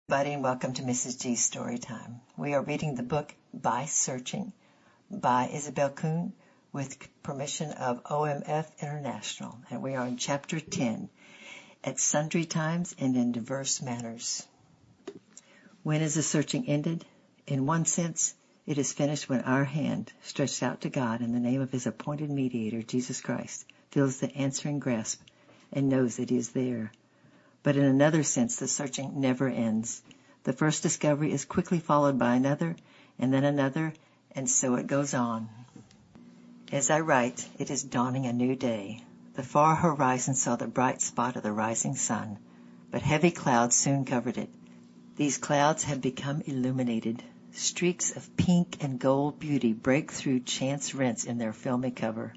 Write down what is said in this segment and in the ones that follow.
Everybody, and welcome to Mrs. G's Story Time. We are reading the book By Searching by Isabel Kuhn with permission of OMF International, and we are on Chapter 10, At Sundry Times and in Diverse Manners. When is the searching ended? In one sense, it is finished when our hand, stretched out to God in the name of His appointed mediator, Jesus Christ, feels the answering grasp and knows that He is there. But in another sense, the searching never ends. The first discovery is quickly followed by another, and then another, and so it goes on. As I write, it is dawning a new day. The far horizon saw the bright spot of the rising sun, but heavy clouds soon covered it. These clouds have become illuminated. Streaks of pink and gold beauty break through chance rents in their filmy cover.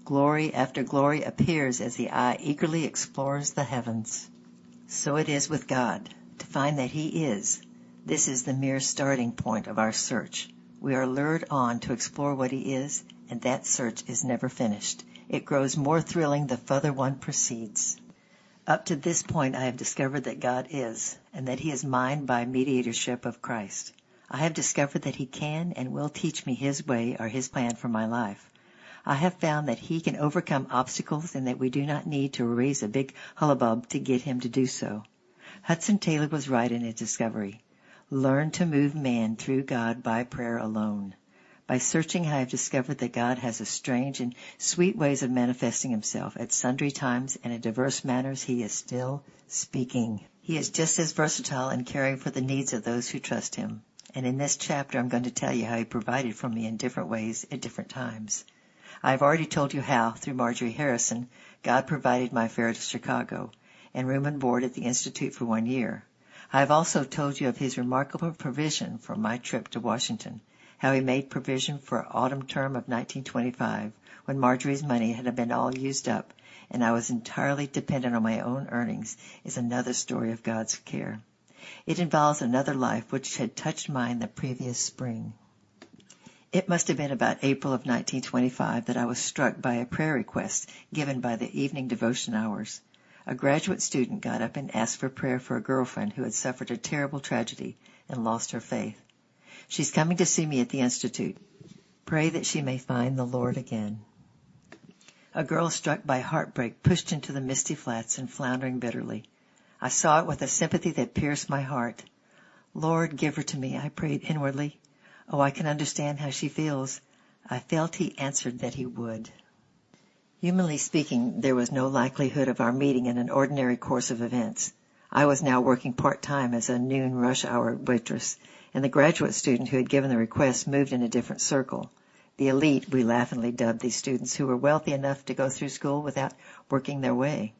Glory after glory appears as the eye eagerly explores the heavens. So it is with God. To find that He is, this is the mere starting point of our search. We are lured on to explore what He is, and that search is never finished. It grows more thrilling the further one proceeds. Up to this point I have discovered that God is, and that He is mine by mediatorship of Christ. I have discovered that He can and will teach me His way or His plan for my life. I have found that He can overcome obstacles and that we do not need to raise a big hullabub to get Him to do so. Hudson Taylor was right in his discovery. Learn to move man through God by prayer alone. By searching, I have discovered that God has a strange and sweet ways of manifesting Himself. At sundry times and in diverse manners He is still speaking. He is just as versatile in caring for the needs of those who trust Him. And in this chapter I'm going to tell you how He provided for me in different ways at different times. I have already told you how, through Marjorie Harrison, God provided my fare to Chicago and room and board at the Institute for 1 year. I have also told you of His remarkable provision for my trip to Washington, how He made provision for autumn term of 1925, when Marjorie's money had been all used up, and I was entirely dependent on my own earnings, is another story of God's care. It involves another life which had touched mine the previous spring. It must have been about April of 1925 that I was struck by a prayer request given by the evening devotion hours. A graduate student got up and asked for prayer for a girlfriend who had suffered a terrible tragedy and lost her faith. She's coming to see me at the Institute. Pray that she may find the Lord again. A girl struck by heartbreak pushed into the misty flats and floundering bitterly. I saw it with a sympathy that pierced my heart. Lord, give her to me, I prayed inwardly. Oh, I can understand how she feels. I felt He answered that He would. Humanly speaking, there was no likelihood of our meeting in an ordinary course of events. I was now working part-time as a noon rush hour waitress, and the graduate student who had given the request moved in a different circle. The elite, we laughingly dubbed these students who were wealthy enough to go through school without working their way.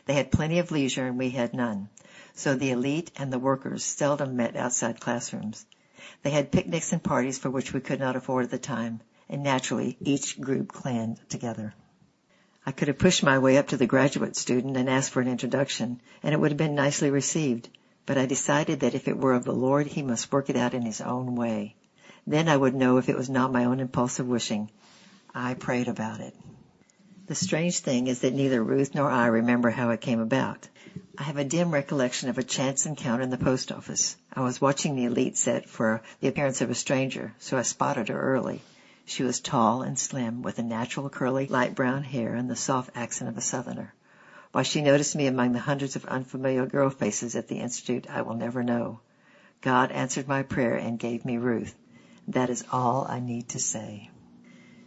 They had plenty of leisure and we had none. So the elite and the workers seldom met outside classrooms. They had picnics and parties for which we could not afford at the time, and naturally each group clanned together. I could have pushed my way up to the graduate student and asked for an introduction, and it would have been nicely received, but I decided that if it were of the Lord, He must work it out in His own way. Then I would know if it was not my own impulsive wishing. I prayed about it. The strange thing is that neither Ruth nor I remember how it came about. I have a dim recollection of a chance encounter in the post office. I was watching the elite set for the appearance of a stranger, so I spotted her early. She was tall and slim, with a natural curly light brown hair and the soft accent of a Southerner. Why she noticed me among the hundreds of unfamiliar girl faces at the Institute, I will never know. God answered my prayer and gave me Ruth. That is all I need to say.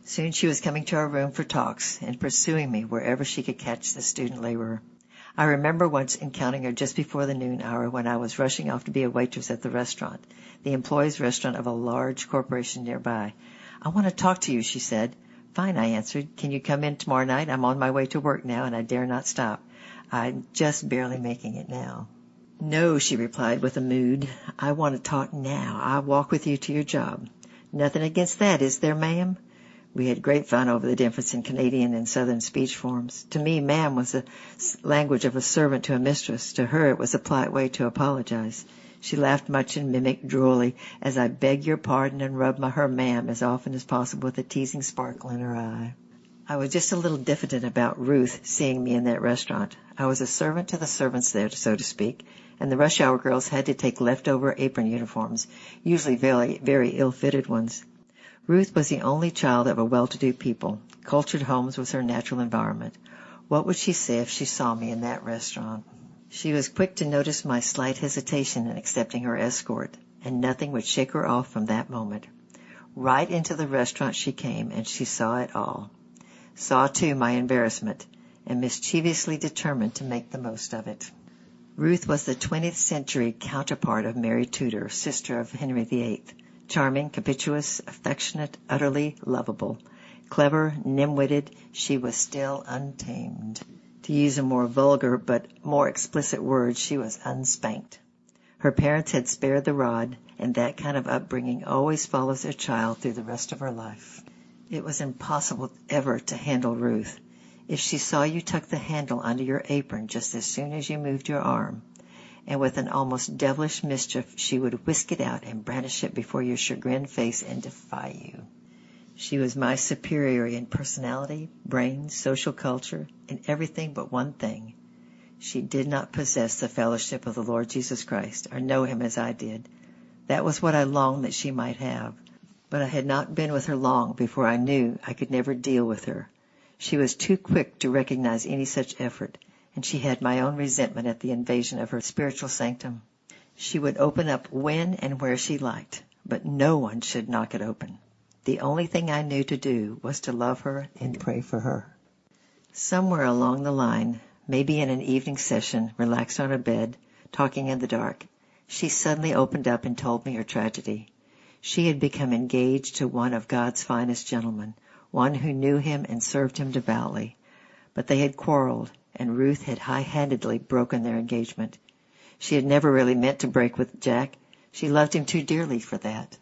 Soon she was coming to our room for talks and pursuing me wherever she could catch the student laborer. I remember once encountering her just before the noon hour when I was rushing off to be a waitress at the restaurant, the employees' restaurant of a large corporation nearby. I want to talk to you, she said. Fine, I answered. Can you come in tomorrow night? I'm on my way to work now and I dare not stop. I'm just barely making it now. No, she replied with a mood. I want to talk now. I'll walk with you to your job. Nothing against that, is there, ma'am? We had great fun over the difference in Canadian and Southern speech forms. To me, ma'am was the language of a servant to a mistress. To her, it was a polite way to apologize. She laughed much and mimicked drolly as I begged your pardon and rubbed her ma'am as often as possible with a teasing sparkle in her eye. I was just a little diffident about Ruth seeing me in that restaurant. I was a servant to the servants there, so to speak, and the rush hour girls had to take leftover apron uniforms, usually very, very ill-fitted ones. Ruth was the only child of a well-to-do people. Cultured homes was her natural environment. What would she say if she saw me in that restaurant? She was quick to notice my slight hesitation in accepting her escort, and nothing would shake her off from that moment. Right into the restaurant she came, and she saw it all. Saw, too, my embarrassment, and mischievously determined to make the most of it. Ruth was the 20th century counterpart of Mary Tudor, sister of Henry VIII. Charming, capricious, affectionate, utterly lovable. Clever, nim-witted, she was still untamed. To use a more vulgar but more explicit word, she was unspanked. Her parents had spared the rod, and that kind of upbringing always follows their child through the rest of her life. It was impossible ever to handle Ruth. If she saw you tuck the handle under your apron just as soon as you moved your arm, and with an almost devilish mischief she would whisk it out and brandish it before your chagrined face and defy you. She was my superior in personality, brains, social culture, in everything but one thing. She did not possess the fellowship of the Lord Jesus Christ, or know him as I did. That was what I longed that she might have. But I had not been with her long before I knew I could never deal with her. She was too quick to recognize any such effort, and she had my own resentment at the invasion of her spiritual sanctum. She would open up when and where she liked, but no one should knock it open. The only thing I knew to do was to love her and pray for her. Somewhere along the line, maybe in an evening session, relaxed on her bed, talking in the dark, she suddenly opened up and told me her tragedy. She had become engaged to one of God's finest gentlemen, one who knew him and served him devoutly. But they had quarreled, and Ruth had high-handedly broken their engagement. She had never really meant to break with Jack. She loved him too dearly for that.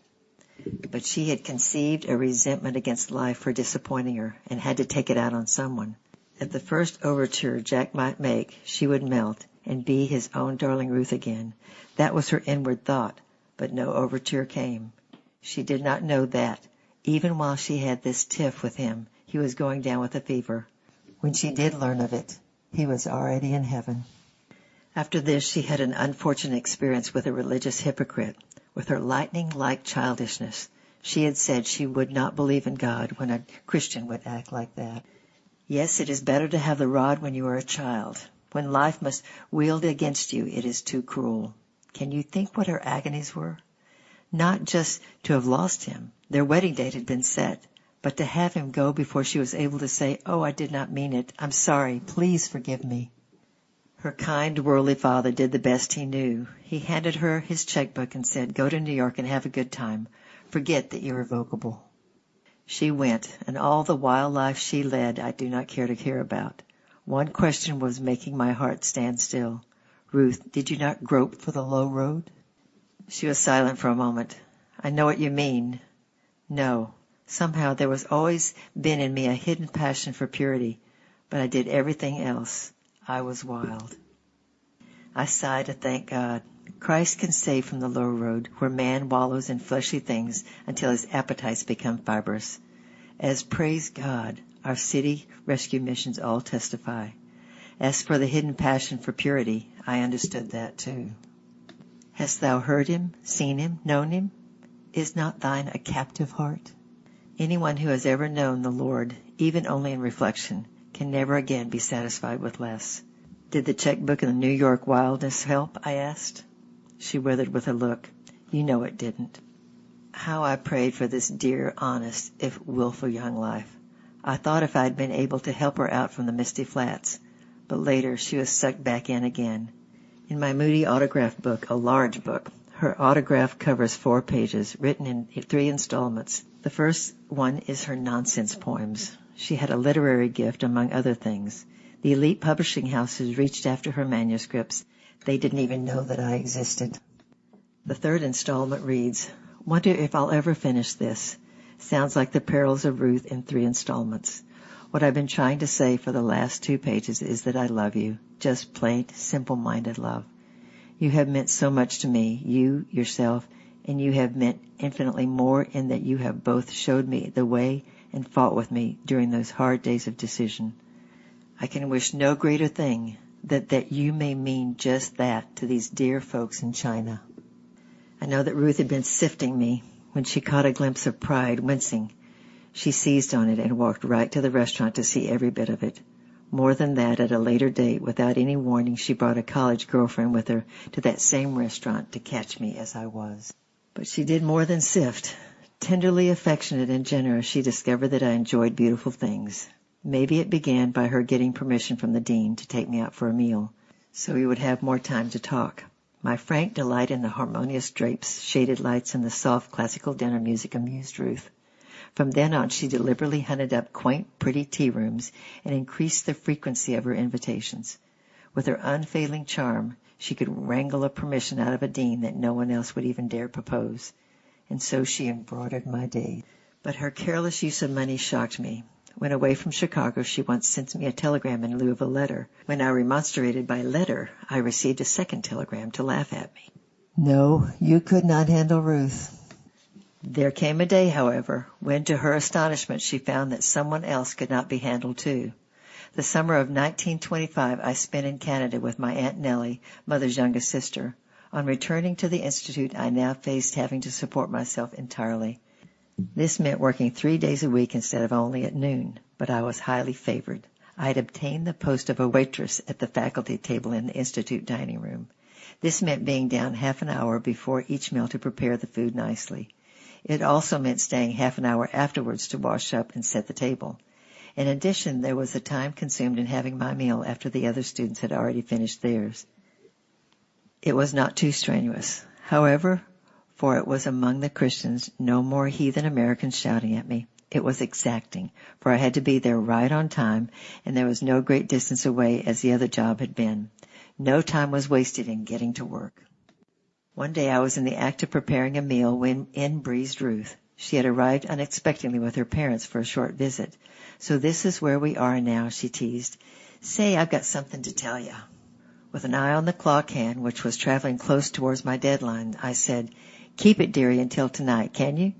But she had conceived a resentment against life for disappointing her, and had to take it out on someone. At the first overture Jack might make, she would melt and be his own darling Ruth again. That was her inward thought, but no overture came. She did not know that, even while she had this tiff with him, he was going down with a fever. When she did learn of it, he was already in heaven. After this, she had an unfortunate experience with a religious hypocrite. With her lightning-like childishness, she had said she would not believe in God when a Christian would act like that. Yes, it is better to have the rod when you are a child. When life must wield against you, it is too cruel. Can you think what her agonies were? Not just to have lost him. Their wedding date had been set. But to have him go before she was able to say, "Oh, I did not mean it. I'm sorry. Please forgive me." Her kind, worldly father did the best he knew. He handed her his checkbook and said, "Go to New York and have a good time. Forget the irrevocable." She went, and all the wild life she led I do not care to hear about. One question was making my heart stand still. "Ruth, did you not grope for the low road?" She was silent for a moment. "I know what you mean." No. Somehow there was always been in me a hidden passion for purity, but I did everything else. I was wild. I sighed to thank God. Christ can save from the low road, where man wallows in fleshly things until his appetites become fibrous. As praise God, our city rescue missions all testify. As for the hidden passion for purity, I understood that too. Hast thou heard him, seen him, known him? Is not thine a captive heart? Anyone who has ever known the Lord, even only in reflection, can never again be satisfied with less. Did the checkbook and the New York wildness help? I asked. She withered with a look. You know it didn't. How I prayed for this dear, honest, if willful young life. I thought if I had been able to help her out from the misty flats, but later she was sucked back in again. In my Moody autograph book, a large book, her autograph covers 4 pages, written in 3 installments. The first one is her nonsense poems. She had a literary gift, among other things. The elite publishing houses reached after her manuscripts. They didn't even know that I existed. The 3rd installment reads, "Wonder if I'll ever finish this. Sounds like the perils of Ruth in 3 installments. What I've been trying to say for the last 2 pages is that I love you. Just plain, simple-minded love. You have meant so much to me, you, yourself, and you have meant infinitely more in that you have both showed me the way and fought with me during those hard days of decision. I can wish no greater thing that you may mean just that to these dear folks in China. I know that Ruth had been sifting me. When she caught a glimpse of pride, wincing, she seized on it and walked right to the restaurant to see every bit of it. More than that, at a later date, without any warning, she brought a college girlfriend with her to that same restaurant to catch me as I was. But she did more than sift. Tenderly affectionate and generous, she discovered that I enjoyed beautiful things. Maybe it began by her getting permission from the dean to take me out for a meal, so we would have more time to talk. My frank delight in the harmonious drapes, shaded lights, and the soft classical dinner music amused Ruth. From then on, she deliberately hunted up quaint, pretty tea rooms and increased the frequency of her invitations. With her unfailing charm, she could wrangle a permission out of a dean that no one else would even dare propose. And so she embroidered my days. But her careless use of money shocked me. When away from Chicago, she once sent me a telegram in lieu of a letter. When I remonstrated by letter, I received a second telegram to laugh at me. No, you could not handle Ruth. There came a day, however, when to her astonishment she found that someone else could not be handled too. The summer of 1925 I spent in Canada with my Aunt Nellie, Mother's youngest sister. On returning to the Institute, I now faced having to support myself entirely. This meant working 3 days a week instead of only at noon, but I was highly favored. I had obtained the post of a waitress at the faculty table in the Institute dining room. This meant being down half an hour before each meal to prepare the food nicely. It also meant staying half an hour afterwards to wash up and set the table. In addition, there was the time consumed in having my meal after the other students had already finished theirs. It was not too strenuous. However, for it was among the Christians, no more heathen Americans shouting at me. It was exacting, for I had to be there right on time, and there was no great distance away as the other job had been. No time was wasted in getting to work. One day I was in the act of preparing a meal when in breezed Ruth. She had arrived unexpectedly with her parents for a short visit. So this is where we are now, she teased. Say, I've got something to tell you. With an eye on the clock hand, which was traveling close towards my deadline, I said, Keep it, dearie, until tonight, can you?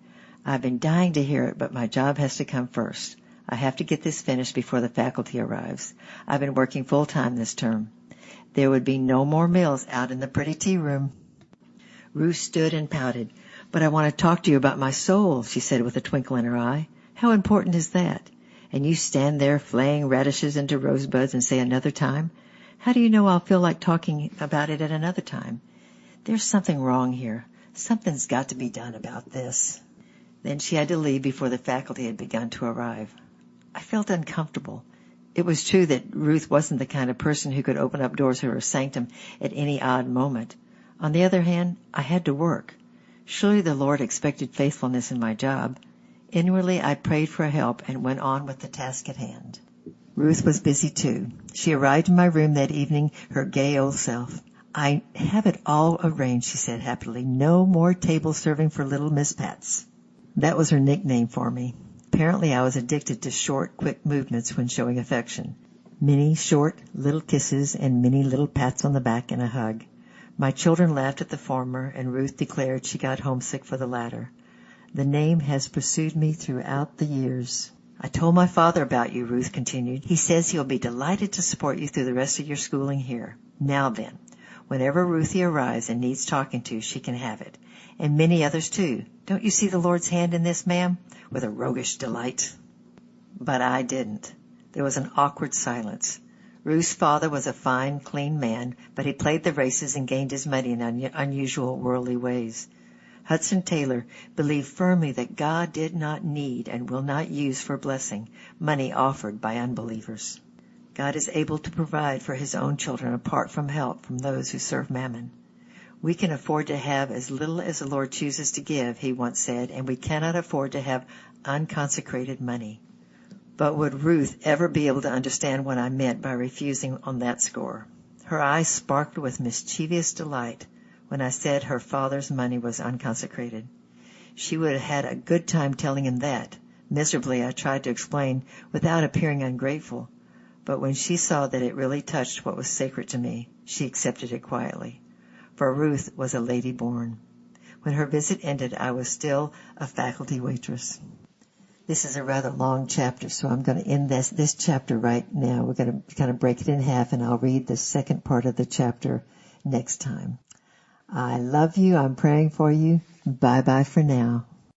I've been dying to hear it, but my job has to come first. I have to get this finished before the faculty arrives. I've been working full-time this term. There would be no more meals out in the pretty tea room. Ruth stood and pouted. But I want to talk to you about my soul, she said with a twinkle in her eye. How important is that? And you stand there flaying radishes into rosebuds and say another time? How do you know I'll feel like talking about it at another time? There's something wrong here. Something's got to be done about this. Then she had to leave before the faculty had begun to arrive. I felt uncomfortable. It was true that Ruth wasn't the kind of person who could open up doors of her sanctum at any odd moment. On the other hand, I had to work. Surely the Lord expected faithfulness in my job. Inwardly, I prayed for help and went on with the task at hand. Ruth was busy too. She arrived in my room that evening, her gay old self. I have it all arranged, she said happily. No more table serving for little Miss Pats. That was her nickname for me. Apparently I was addicted to short, quick movements when showing affection. Many short, little kisses and many little pats on the back and a hug. My children laughed at the former, and Ruth declared she got homesick for the latter. The name has pursued me throughout the years. I told my father about you, Ruth continued. He says he'll be delighted to support you through the rest of your schooling here. Now then, whenever Ruthie arrives and needs talking to, she can have it. And many others too. Don't you see the Lord's hand in this, ma'am? With a roguish delight. But I didn't. There was an awkward silence. Ruth's father was a fine, clean man, but he played the races and gained his money in unusual worldly ways. Hudson Taylor believed firmly that God did not need and will not use for blessing money offered by unbelievers. God is able to provide for his own children apart from help from those who serve mammon. We can afford to have as little as the Lord chooses to give, he once said, and we cannot afford to have unconsecrated money. But would Ruth ever be able to understand what I meant by refusing on that score? Her eyes sparkled with mischievous delight when I said her father's money was unconsecrated. She would have had a good time telling him that. Miserably, I tried to explain without appearing ungrateful. But when she saw that it really touched what was sacred to me, she accepted it quietly. For Ruth was a lady born. When her visit ended, I was still a faculty waitress. This is a rather long chapter, so I'm going to end this chapter right now. We're going to kind of break it in half, and I'll read the second part of the chapter next time. I love you. I'm praying for you. Bye-bye for now.